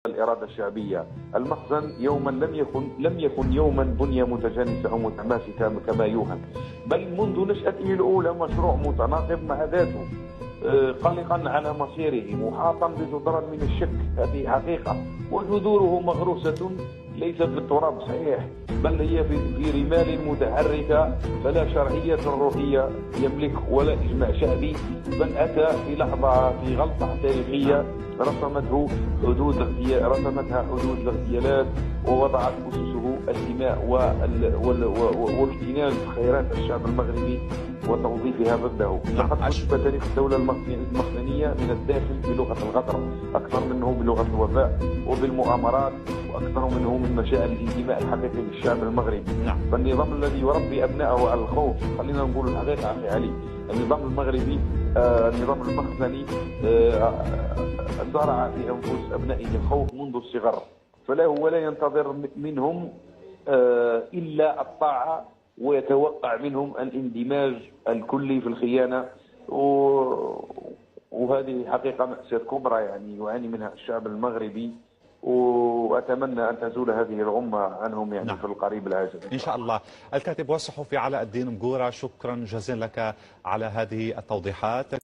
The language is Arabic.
الإرادة الشعبية. المخزن يوما لم يكن يوما بنية متجانسة أو متماسكة كما يوهم، بل منذ نشأته الأولى مشروع متناقض مع ذاته، قلقا على مصيره، محاطا بجدران من الشك. هذه حقيقة، وجذوره مغروسة ليست في التراب صحيح، بل هي في رمال متحركة، فلا شرعية روحية يملك ولا إجماع شعبي، بل أتى في لحظة، في غلطة تاريخية رسمتها حدود الاغتيالات، ووضعت أسسه الدماء واجتناز خيرات الشعب المغربي وتوظيفها ضده. لقد كتب تاريخ الدولة المخزنية من الداخل بلغة الغدر أكثر منه بلغة الوفاء وبالمؤامرات، وأكثر منه من مشاعر الانتماء الحقيقي للشعب المغربي. فالنظام الذي يربي أبنائه على الخوف، خلينا نقول الحقيقة أخي علي، النظام المغربي النظام المخزني زرع في أنفس أبنائه الخوف منذ الصغر، فلا هو لا ينتظر منهم إلا الطاعة، ويتوقع منهم الاندماج الكلي في الخيانة، وهذه حقيقة مأساة كبرى يعني يعاني منها الشعب المغربي، وأتمنى أن تزول هذه الغمة عنهم يعني في القريب العاجل إن شاء الله. الكاتب والصحفي علاء الدين مقورة، شكرا جزيلا لك على هذه التوضيحات.